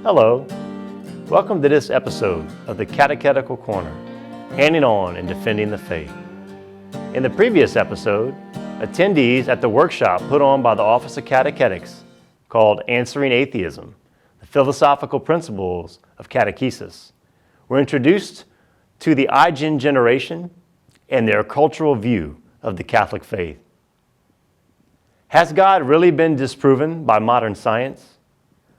Hello, welcome to this episode of the Catechetical Corner, handing on and defending the faith. In the previous episode, attendees at the workshop put on by the Office of Catechetics called Answering Atheism, the Philosophical Principles of Catechesis, were introduced to the iGen generation and their cultural view of the Catholic faith. Has God really been disproven by modern science?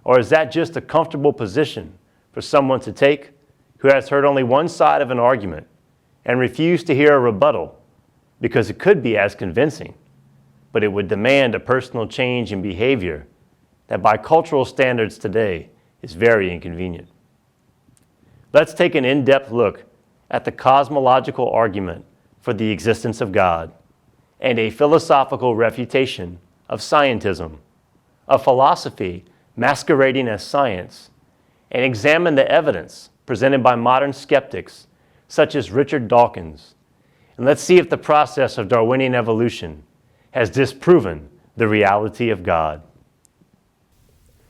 Or is that just a comfortable position for someone to take who has heard only one side of an argument and refused to hear a rebuttal because it could be as convincing, but it would demand a personal change in behavior that by cultural standards today is very inconvenient? Let's take an in-depth look at the cosmological argument for the existence of God and a philosophical refutation of scientism, a philosophy masquerading as science, and examine the evidence presented by modern skeptics such as Richard Dawkins. And let's see if the process of Darwinian evolution has disproven the reality of God.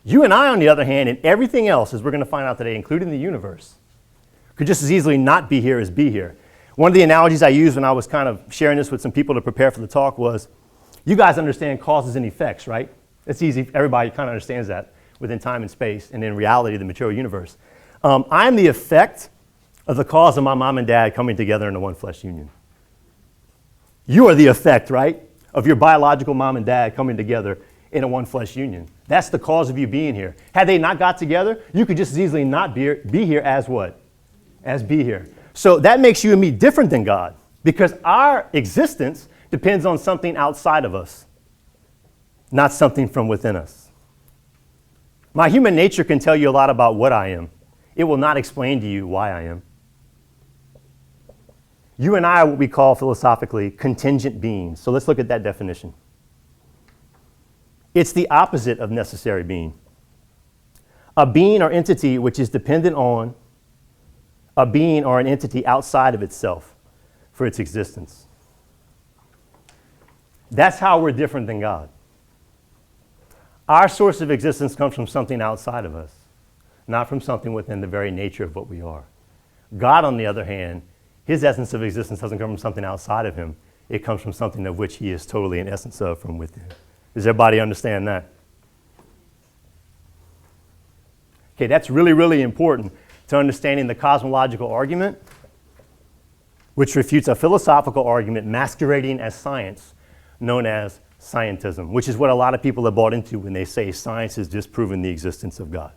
You and I, on the other hand, and everything else, as we're going to find out today, including the universe, could just as easily not be here as be here. One of the analogies I used when I was kind of sharing this with some people to prepare for the talk was, you guys understand causes and effects, right? It's easy. Everybody kind of understands that within time and space and in reality, the material universe. I'm the effect of the cause of my mom and dad coming together in a one flesh union. You are the effect, right, of your biological mom and dad coming together in a one flesh union. That's the cause of you being here. Had they not got together, you could just as easily not be here as what? As be here. So that makes you and me different than God, because our existence depends on something outside of us, not something from within us. My human nature can tell you a lot about what I am. It will not explain to you why I am. You and I are what we call philosophically contingent beings. So let's look at that definition. It's the opposite of necessary being. A being or entity which is dependent on a being or an entity outside of itself for its existence. That's how we're different than God. Our source of existence comes from something outside of us, not from something within the very nature of what we are. God, on the other hand, his essence of existence doesn't come from something outside of him. It comes from something of which he is totally an essence of from within. Does everybody understand that? Okay, that's really, really important to understanding the cosmological argument, which refutes a philosophical argument masquerading as science, known as scientism, which is what a lot of people have bought into when they say science has disproven the existence of God.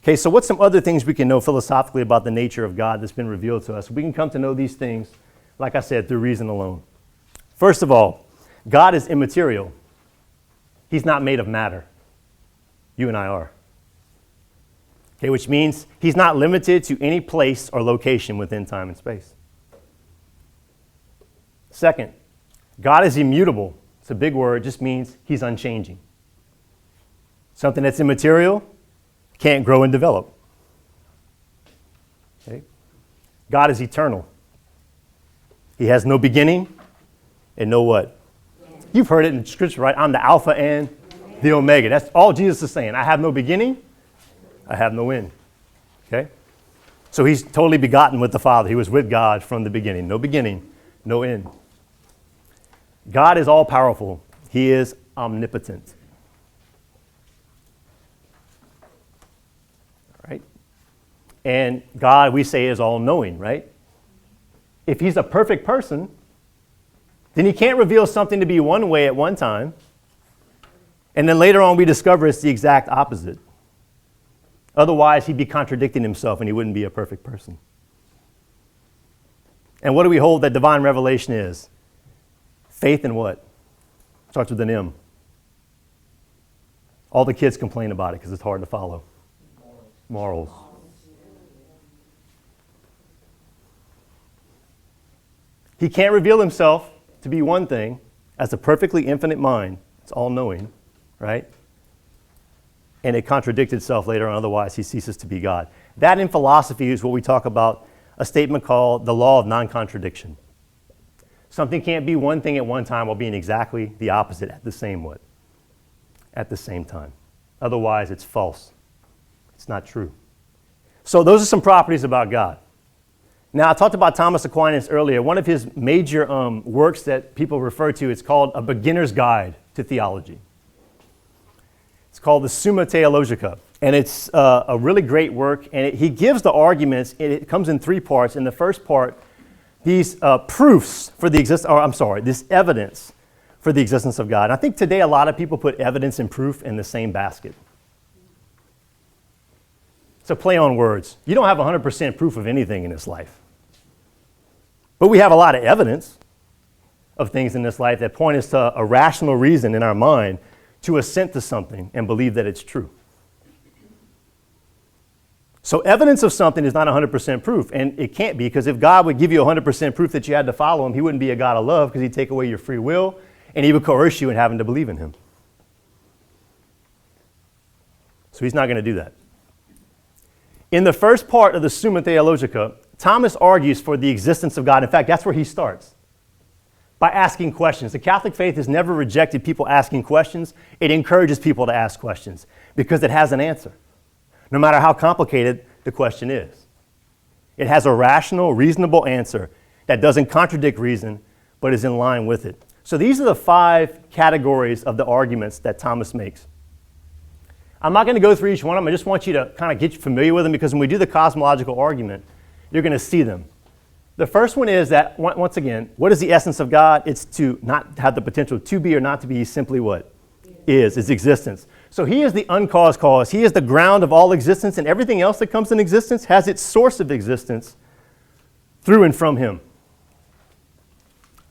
Okay, so what's some other things we can know philosophically about the nature of God that's been revealed to us? We can come to know these things, like I said, through reason alone. First of all, God is immaterial. He's not made of matter. You and I are. Okay, which means he's not limited to any place or location within time and space. Second, God is immutable. It's a big word, it just means he's unchanging. Something that's immaterial can't grow and develop. Okay? God is eternal. He has no beginning and no what? You've heard it in Scripture, right? I'm the Alpha and the Omega. That's all Jesus is saying. I have no beginning, I have no end. Okay? So he's totally begotten with the Father. He was with God from the beginning. No beginning, no end. God is all-powerful. He is omnipotent. All right? And God, we say, is all-knowing, right? If he's a perfect person, then he can't reveal something to be one way at one time, and then later on we discover it's the exact opposite. Otherwise, he'd be contradicting himself and he wouldn't be a perfect person. And what do we hold that divine revelation is? Faith in what? Starts with an M. All the kids complain about it because it's hard to follow. Morals. He can't reveal himself to be one thing as a perfectly infinite mind. It's all-knowing, right? And it contradicts itself later on, otherwise he ceases to be God. That in philosophy is what we talk about, a statement called the law of non-contradiction. Something can't be one thing at one time while being exactly the opposite at the same what? At the same time. Otherwise, it's false. It's not true. So those are some properties about God. Now, I talked about Thomas Aquinas earlier. One of his major works that people refer to, it's called A Beginner's Guide to Theology. It's called the Summa Theologica, and it's a really great work, and he gives the arguments. It comes in three parts. In the first part, these proofs for the this evidence for the existence of God. And I think today a lot of people put evidence and proof in the same basket. It's a play on words. You don't have 100% proof of anything in this life. But we have a lot of evidence of things in this life that point us to a rational reason in our mind to assent to something and believe that it's true. So evidence of something is not 100% proof, and it can't be, because if God would give you 100% proof that you had to follow him, he wouldn't be a God of love, because he'd take away your free will and he would coerce you in having to believe in him. So he's not going to do that. In the first part of the Summa Theologica, Thomas argues for the existence of God. In fact, that's where he starts, by asking questions. The Catholic faith has never rejected people asking questions. It encourages people to ask questions because it has an answer, no matter how complicated the question is. It has a rational, reasonable answer that doesn't contradict reason, but is in line with it. So these are the 5 categories of the arguments that Thomas makes. I'm not going to go through each one of them. I just want you to kind of get familiar with them, because when we do the cosmological argument, you're going to see them. The first one is that, once again, what is the essence of God? It's to not have the potential to be or not to be. He's simply what? Is existence. So he is the uncaused cause. He is the ground of all existence, and everything else that comes in existence has its source of existence through and from him.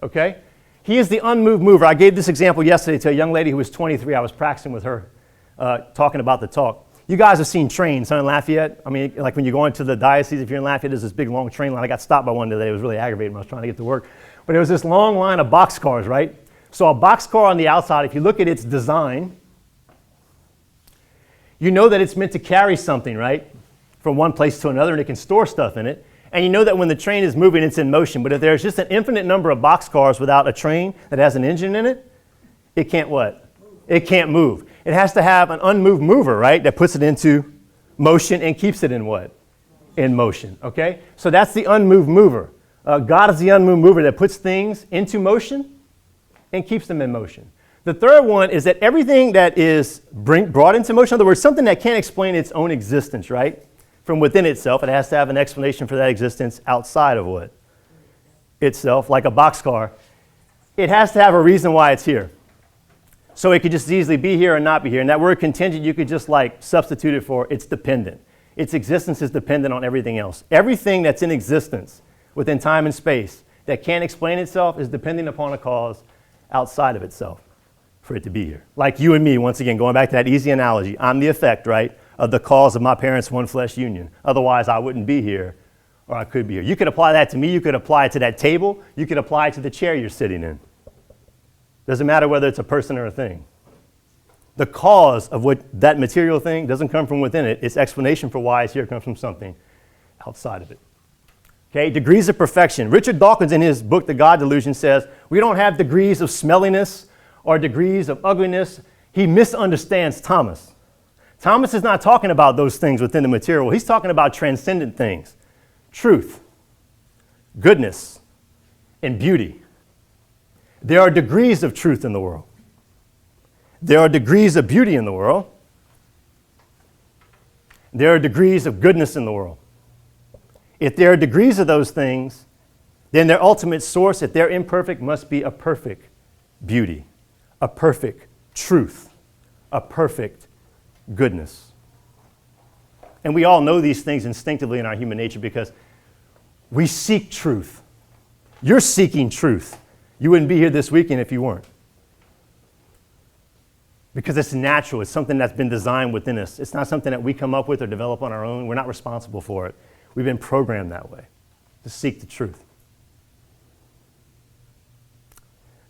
Okay? He is the unmoved mover. I gave this example yesterday to a young lady who was 23. I was practicing with her, talking about the talk. You guys have seen trains, huh, in Lafayette? I mean, like when you go into the diocese, if you're in Lafayette, there's this big, long train line. I got stopped by one today. It was really aggravating when I was trying to get to work. But there was this long line of boxcars, right? So a boxcar on the outside, if you look at its design, you know that it's meant to carry something, right? From one place to another, and it can store stuff in it. And you know that when the train is moving, it's in motion. But if there's just an infinite number of boxcars without a train that has an engine in it, it can't what? It can't move. It has to have an unmoved mover, right? That puts it into motion and keeps it in what? In motion, okay? So that's the unmoved mover. God is the unmoved mover that puts things into motion and keeps them in motion. The third one is that everything that is brought into motion, in other words, something that can't explain its own existence, right? From within itself, it has to have an explanation for that existence outside of what? Itself, like a boxcar. It has to have a reason why it's here. So it could just easily be here or not be here. And that word contingent, you could just like substitute it for it's dependent. Its existence is dependent on everything else. Everything that's in existence within time and space that can't explain itself is dependent upon a cause outside of itself for it to be here. Like you and me, once again, going back to that easy analogy, I'm the effect, right, of the cause of my parents' one flesh union. Otherwise, I wouldn't be here, or I could be here. You could apply that to me. You could apply it to that table. You could apply it to the chair you're sitting in. Doesn't matter whether it's a person or a thing. The cause of what that material thing doesn't come from within it. Its explanation for why it's here comes from something outside of it. Okay, degrees of perfection. Richard Dawkins, in his book, The God Delusion, says, we don't have degrees of smelliness or degrees of ugliness. He misunderstands Thomas. Thomas is not talking about those things within the material. He's talking about transcendent things. Truth, goodness, and beauty. There are degrees of truth in the world. There are degrees of beauty in the world. There are degrees of goodness in the world. If there are degrees of those things, then their ultimate source, if they're imperfect, must be a perfect beauty, a perfect truth, a perfect goodness. And we all know these things instinctively in our human nature because we seek truth. You're seeking truth. You wouldn't be here this weekend if you weren't. Because it's natural. It's something that's been designed within us. It's not something that we come up with or develop on our own. We're not responsible for it. We've been programmed that way, to seek the truth.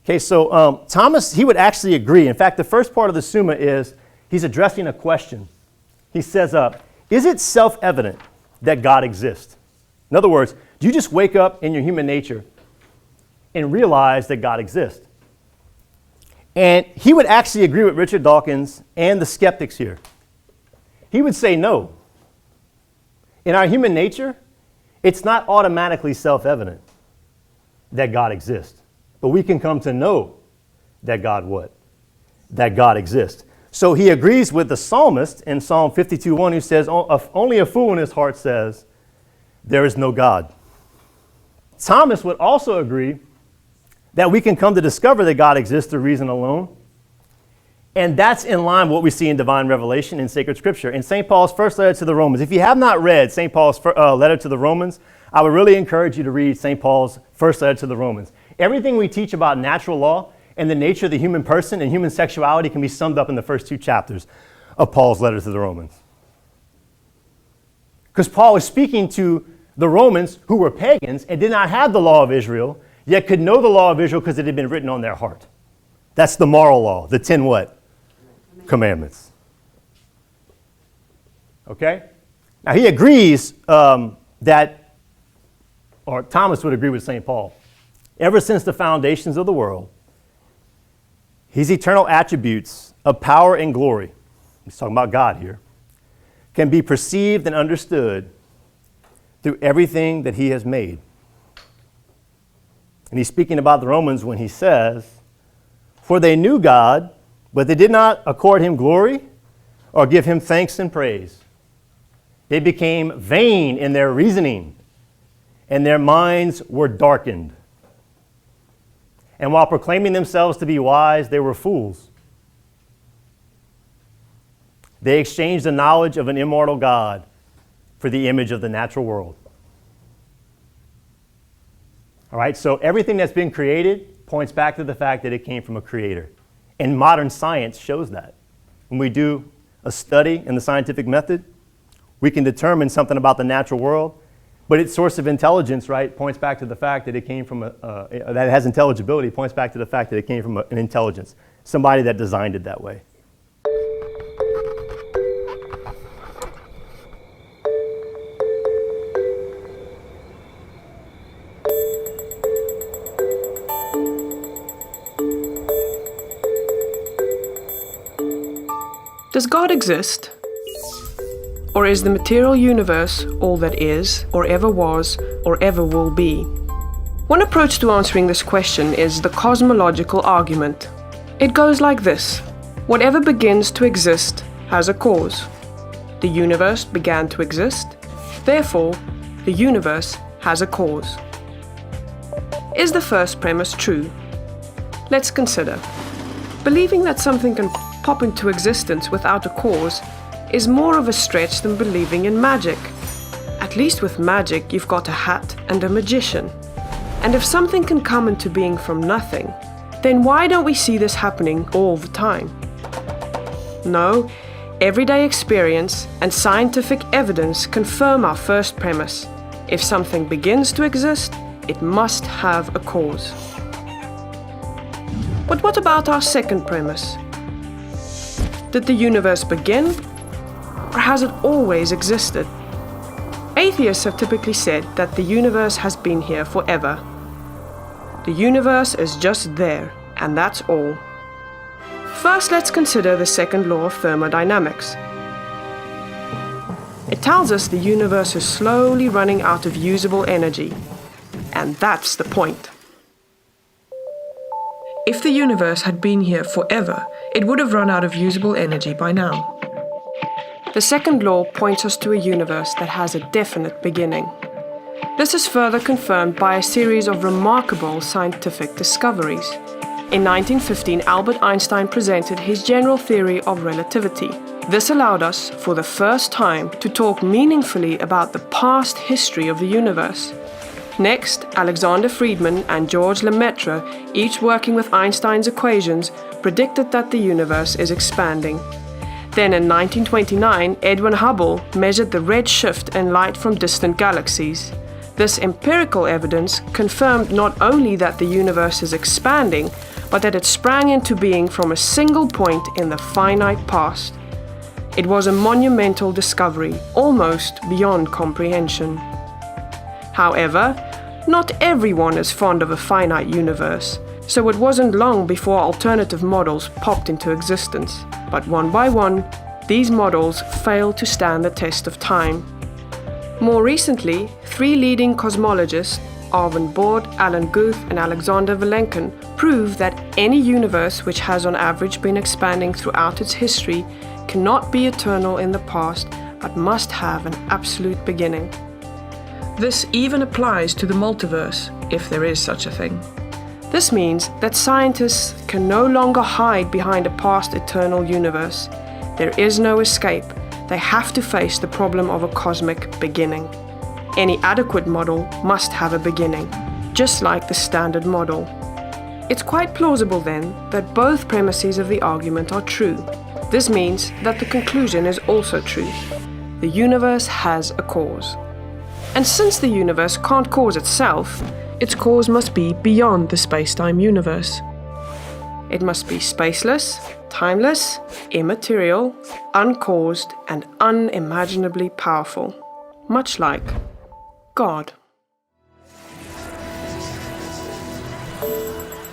Okay, so Thomas, he would actually agree. In fact, the first part of the Summa is he's addressing a question. He says, is it self-evident that God exists? In other words, do you just wake up in your human nature and realize that God exists? And he would actually agree with Richard Dawkins and the skeptics here. He would say no. In our human nature, it's not automatically self-evident that God exists. But we can come to know that God what? That God exists. So he agrees with the psalmist in Psalm 52:1 who says, only a fool in his heart says, there is no God. Thomas would also agree that we can come to discover that God exists through reason alone. And that's in line with what we see in divine revelation in sacred scripture. In St. Paul's first letter to the Romans, if you have not read St. Paul's letter to the Romans, I would really encourage you to read St. Paul's first letter to the Romans. Everything we teach about natural law and the nature of the human person and human sexuality can be summed up in the first 2 chapters of Paul's letter to the Romans. Because Paul is speaking to the Romans who were pagans and did not have the law of Israel, yet could know the law of Israel because it had been written on their heart. That's the moral law, the 10 what? Commandments. Okay? Now he agrees that, or Thomas would agree with St. Paul, ever since the foundations of the world, his eternal attributes of power and glory, he's talking about God here, can be perceived and understood through everything that he has made. And he's speaking about the Romans when he says, for they knew God, but they did not accord him glory or give him thanks and praise. They became vain in their reasoning, and their minds were darkened. And while proclaiming themselves to be wise, they were fools. They exchanged the knowledge of an immortal God for the image of the natural world. All right, so everything that's been created points back to the fact that it came from a creator. And modern science shows that. When we do a study in the scientific method, we can determine something about the natural world, but its source of intelligence, right, points back to the fact that it came from that it has intelligibility, points back to the fact that it came from an intelligence, somebody that designed it that way. Does God exist? Or is the material universe all that is, or ever was, or ever will be? One approach to answering this question is the cosmological argument. It goes like this: whatever begins to exist has a cause. The universe began to exist, therefore, the universe has a cause. Is the first premise true? Let's consider. Believing that something can pop into existence without a cause is more of a stretch than believing in magic. At least with magic, you've got a hat and a magician. And if something can come into being from nothing, then why don't we see this happening all the time? No, everyday experience and scientific evidence confirm our first premise. If something begins to exist, it must have a cause. But what about our second premise? Did the universe begin, or has it always existed? Atheists have typically said that the universe has been here forever. The universe is just there, and that's all. First, let's consider the second law of thermodynamics. It tells us the universe is slowly running out of usable energy, and that's the point. If the universe had been here forever, it would have run out of usable energy by now. The second law points us to a universe that has a definite beginning. This is further confirmed by a series of remarkable scientific discoveries. In 1915, Albert Einstein presented his general theory of relativity. This allowed us, for the first time, to talk meaningfully about the past history of the universe. Next, Alexander Friedmann and George Lemaitre, each working with Einstein's equations, predicted that the universe is expanding. Then in 1929, Edwin Hubble measured the red shift in light from distant galaxies. This empirical evidence confirmed not only that the universe is expanding, but that it sprang into being from a single point in the finite past. It was a monumental discovery, almost beyond comprehension. However, not everyone is fond of a finite universe, So it wasn't long before alternative models popped into existence, but one by one, these models failed to stand the test of time. More recently, 3 leading cosmologists, Arvin Bord, Alan Guth, and Alexander Vilenkin, prove that any universe which has on average been expanding throughout its history cannot be eternal in the past, but must have an absolute beginning. This even applies to the multiverse, if there is such a thing. This means that scientists can no longer hide behind a past eternal universe. There is no escape. They have to face the problem of a cosmic beginning. Any adequate model must have a beginning, just like the standard model. It's quite plausible then that both premises of the argument are true. This means that the conclusion is also true. The universe has a cause. And since the universe can't cause itself, its cause must be beyond the space-time universe. It must be spaceless, timeless, immaterial, uncaused, and unimaginably powerful, much like God.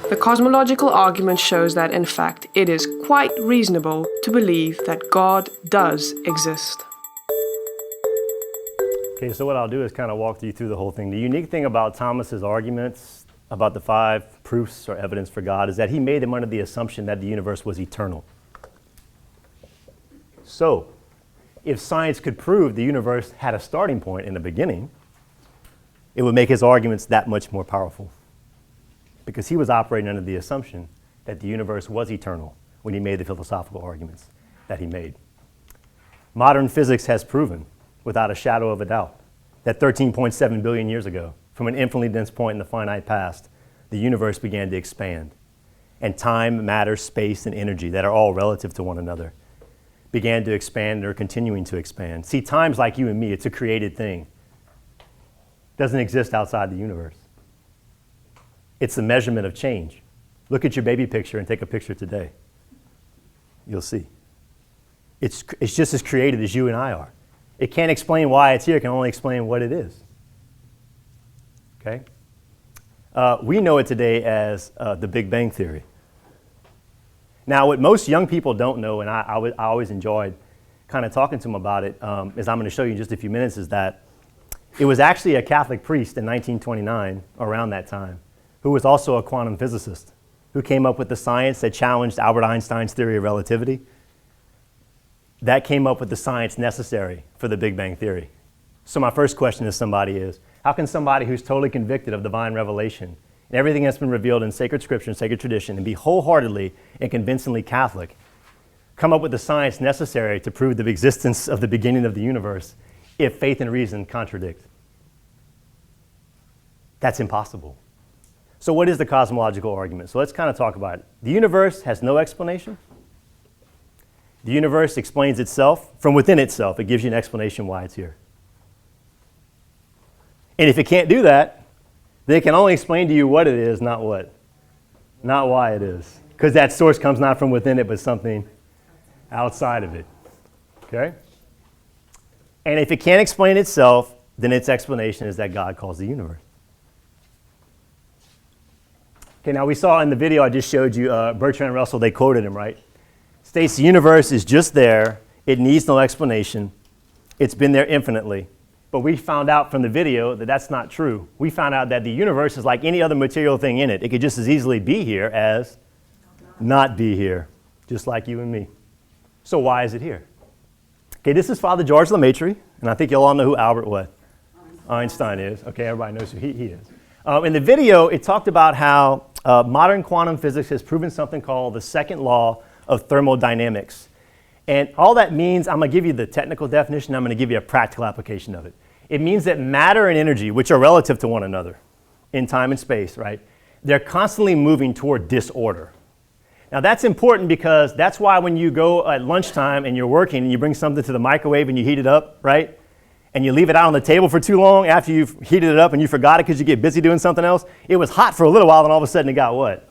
The cosmological argument shows that, in fact, it is quite reasonable to believe that God does exist. Okay, so what I'll do is kind of walk you through the whole thing. The unique thing about Thomas's arguments about the 5 proofs or evidence for God is that he made them under the assumption that the universe was eternal. So, if science could prove the universe had a starting point in the beginning, it would make his arguments that much more powerful, because he was operating under the assumption that the universe was eternal when he made the philosophical arguments that he made. Modern physics has proven, without a shadow of a doubt, that 13.7 billion years ago, from an infinitely dense point in the finite past, the universe began to expand. And time, matter, space, and energy that are all relative to one another began to expand and are continuing to expand. See, time's like you and me. It's a created thing. It doesn't exist outside the universe. It's the measurement of change. Look at your baby picture and take a picture today. You'll see. It's just as created as you and I are. It can't explain why it's here. It can only explain what it is. Okay? We know it today as the Big Bang Theory. Now, what most young people don't know, and I always enjoyed kind of talking to them about it, as I'm going to show you in just a few minutes, is that it was actually a Catholic priest in 1929, around that time, who was also a quantum physicist, who came up with the science that challenged Albert Einstein's theory of relativity. That came up with the science necessary for the Big Bang Theory. So my first question to somebody is, how can somebody who's totally convicted of divine revelation and everything that's been revealed in sacred scripture and sacred tradition and be wholeheartedly and convincingly Catholic come up with the science necessary to prove the existence of the beginning of the universe if faith and reason contradict? That's impossible. So what is the cosmological argument? So let's kind of talk about it. The universe has no explanation. The universe explains itself from within itself. It gives you an explanation why it's here. And if it can't do that, then it can only explain to you what it is, not what. Not why it is. Because that source comes not from within it, but something outside of it. Okay? And if it can't explain itself, then its explanation is that God calls the universe. Okay, now we saw in the video I just showed you, Bertrand Russell, they quoted him, right? States the universe is just there. It needs no explanation. It's been there infinitely. But we found out from the video that that's not true. We found out that the universe is like any other material thing in it. It could just as easily be here as not be here, just like you and me. So why is it here? Okay, this is Father George Lemaitre, and I think you'll all know who Albert what? Einstein is. Okay, everybody knows who he is. In the video, it talked about how modern quantum physics has proven something called the second law of thermodynamics. And all that means, I'm going to give you the technical definition, I'm going to give you a practical application of it. It means that matter and energy, which are relative to one another in time and space, right? They're constantly moving toward disorder. Now that's important because that's why when you go at lunchtime and you're working and you bring something to the microwave and you heat it up, right? And you leave it out on the table for too long after you've heated it up and you forgot it because you get busy doing something else. It was hot for a little while and all of a sudden it got what?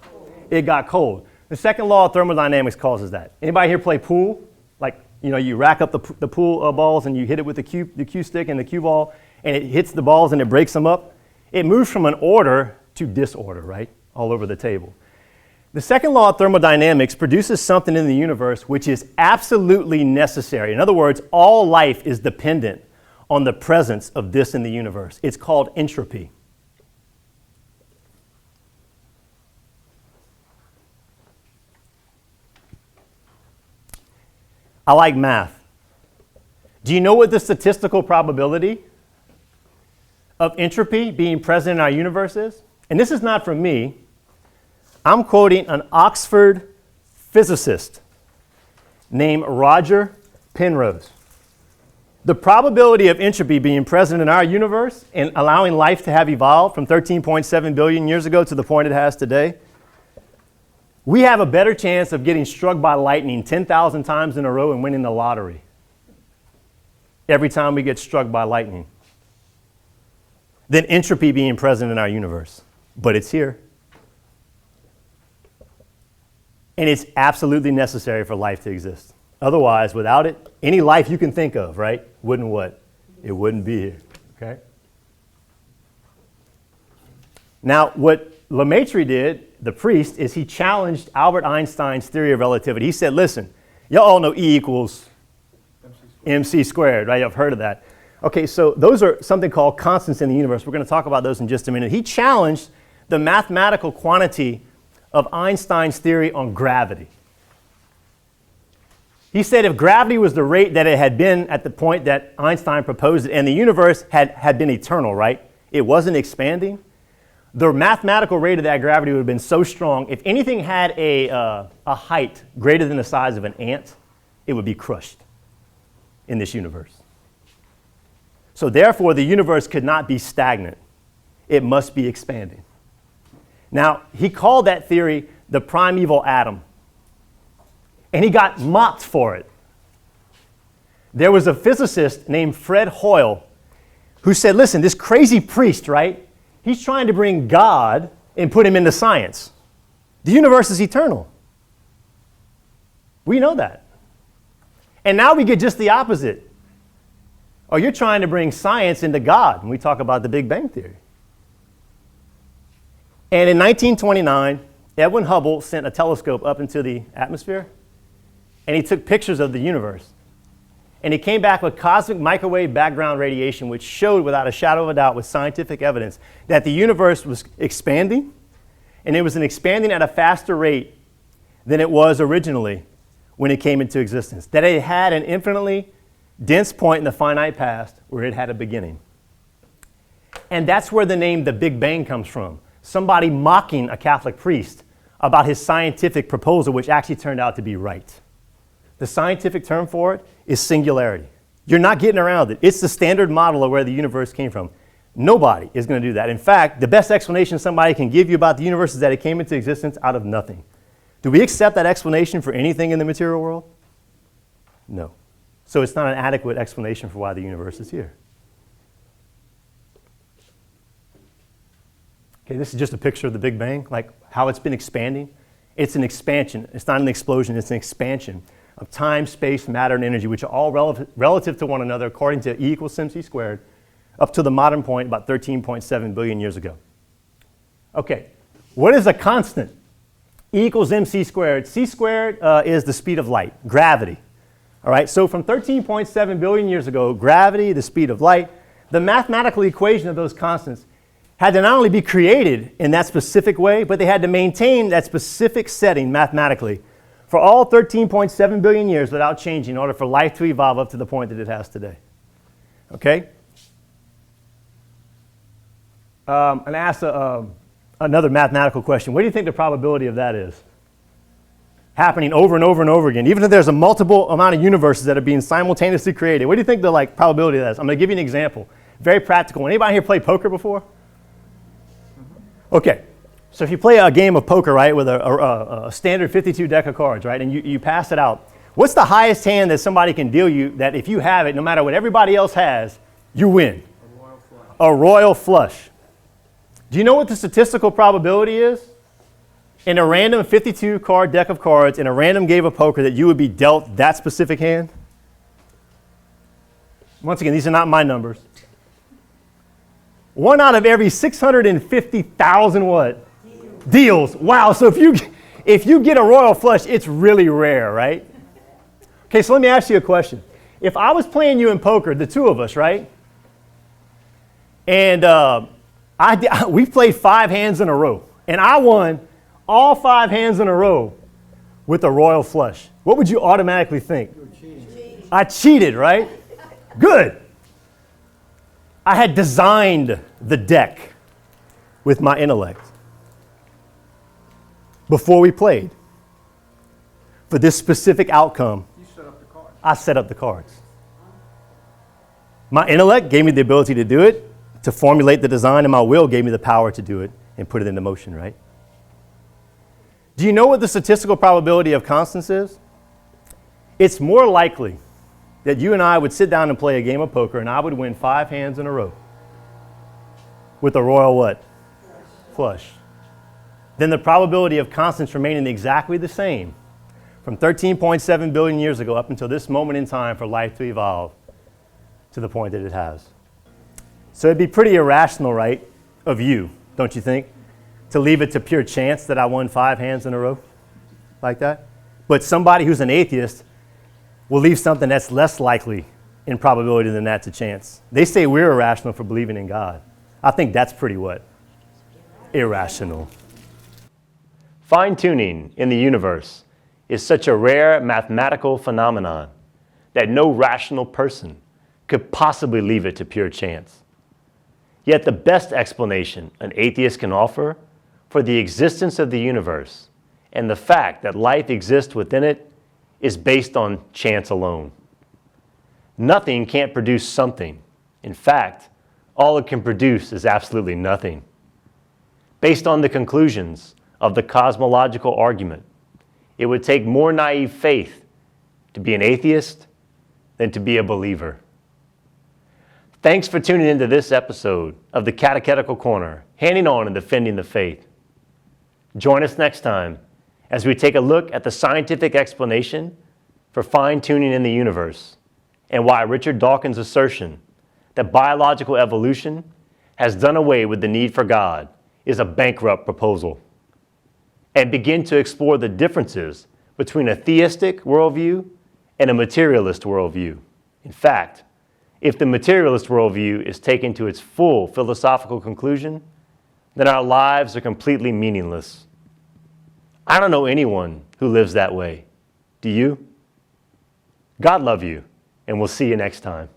It got cold. The second law of thermodynamics causes that. Anybody here play pool? Like, you rack up the pool balls and you hit it with the cue stick and the cue ball and it hits the balls and it breaks them up. It moves from an order to disorder, right? All over the table. The second law of thermodynamics produces something in the universe which is absolutely necessary. In other words, all life is dependent on the presence of this in the universe. It's called entropy. I like math. Do you know what the statistical probability of entropy being present in our universe is? And this is not from me. I'm quoting an Oxford physicist named Roger Penrose. The probability of entropy being present in our universe and allowing life to have evolved from 13.7 billion years ago to the point it has today, we have a better chance of getting struck by lightning 10,000 times in a row and winning the lottery every time we get struck by lightning than entropy being present in our universe. But it's here. And it's absolutely necessary for life to exist. Otherwise, without it, any life you can think of, right, wouldn't what? It wouldn't be here, okay? Now, what Lemaitre did, the priest, is he challenged Albert Einstein's theory of relativity. He said, listen, y'all all know E equals MC squared, right? I've heard of that. Okay, so those are something called constants in the universe. We're going to talk about those in just a minute. He challenged the mathematical quantity of Einstein's theory on gravity. He said if gravity was the rate that it had been at the point that Einstein proposed it, and the universe had been eternal, right? It wasn't expanding. The mathematical rate of that gravity would have been so strong, if anything had a height greater than the size of an ant, it would be crushed in this universe. So therefore, the universe could not be stagnant. It must be expanding. Now, he called that theory the primeval atom. And he got mocked for it. There was a physicist named Fred Hoyle who said, listen, this crazy priest, right? He's trying to bring God and put him into science. The universe is eternal. We know that. And now we get just the opposite. Oh, you're trying to bring science into God when we talk about the Big Bang Theory. And in 1929, Edwin Hubble sent a telescope up into the atmosphere, and he took pictures of the universe. And he came back with cosmic microwave background radiation, which showed without a shadow of a doubt with scientific evidence that the universe was expanding, and it was expanding at a faster rate than it was originally when it came into existence. That it had an infinitely dense point in the finite past where it had a beginning. And that's where the name the Big Bang comes from. Somebody mocking a Catholic priest about his scientific proposal, which actually turned out to be right. The scientific term for it is singularity. You're not getting around it. It's the standard model of where the universe came from. Nobody is going to do that. In fact, the best explanation somebody can give you about the universe is that it came into existence out of nothing. Do we accept that explanation for anything in the material world? No. So it's not an adequate explanation for why the universe is here. Okay, this is just a picture of the Big Bang, like how it's been expanding. It's an expansion. It's not an explosion. It's an expansion of time, space, matter, and energy, which are all relative to one another according to E equals mc squared, up to the modern point about 13.7 billion years ago. Okay, what is a constant? E equals mc squared. C squared is the speed of light, gravity. All right, so from 13.7 billion years ago, gravity, the speed of light, the mathematical equation of those constants had to not only be created in that specific way, but they had to maintain that specific setting mathematically for all 13.7 billion years without changing in order for life to evolve up to the point that it has today. Okay? And ask another mathematical question. What do you think the probability of that is? Happening over and over and over again. Even if there's a multiple amount of universes that are being simultaneously created, what do you think the probability of that is? I'm going to give you an example. Very practical. Anybody here play poker before? Okay. So if you play a game of poker, right, with a standard 52 deck of cards, right, and you pass it out, what's the highest hand that somebody can deal you that if you have it, no matter what everybody else has, you win? A royal flush. A royal flush. Do you know what the statistical probability is? In a random 52 card deck of cards, in a random game of poker, that you would be dealt that specific hand? Once again, these are not my numbers. 1 out of every 650,000 what? Deals. Wow. So if you get a royal flush, it's really rare, right? Okay, so let me ask you a question. If I was playing you in poker, the two of us, right? And we played 5 hands in a row, and I won all 5 hands in a row with a royal flush. What would you automatically think? I cheated, right? Good. I had designed the deck with my intellect before we played for this specific outcome. You set up the cards. I set up the cards. My intellect gave me the ability to do it, to formulate the design, and my will gave me the power to do it and put it into motion, right? Do you know what the statistical probability of constants is? It's more likely that you and I would sit down and play a game of poker and I would win 5 hands in a row with a royal what? Flush. Then the probability of constants remaining exactly the same from 13.7 billion years ago up until this moment in time for life to evolve to the point that it has. So it'd be pretty irrational, right, of you, don't you think, to leave it to pure chance that I won 5 hands in a row like that? But somebody who's an atheist will leave something that's less likely in probability than that to chance. They say we're irrational for believing in God. I think that's pretty what? Irrational. Fine-tuning in the universe is such a rare mathematical phenomenon that no rational person could possibly leave it to pure chance. Yet the best explanation an atheist can offer for the existence of the universe and the fact that life exists within it is based on chance alone. Nothing can't produce something. In fact, all it can produce is absolutely nothing. Based on the conclusions of the cosmological argument, it would take more naive faith to be an atheist than to be a believer. Thanks for tuning into this episode of the Catechetical Corner, handing on and defending the faith. Join us next time as we take a look at the scientific explanation for fine-tuning in the universe and why Richard Dawkins' assertion that biological evolution has done away with the need for God is a bankrupt proposal, and begin to explore the differences between a theistic worldview and a materialist worldview. In fact, if the materialist worldview is taken to its full philosophical conclusion, then our lives are completely meaningless. I don't know anyone who lives that way. Do you? God love you, and we'll see you next time.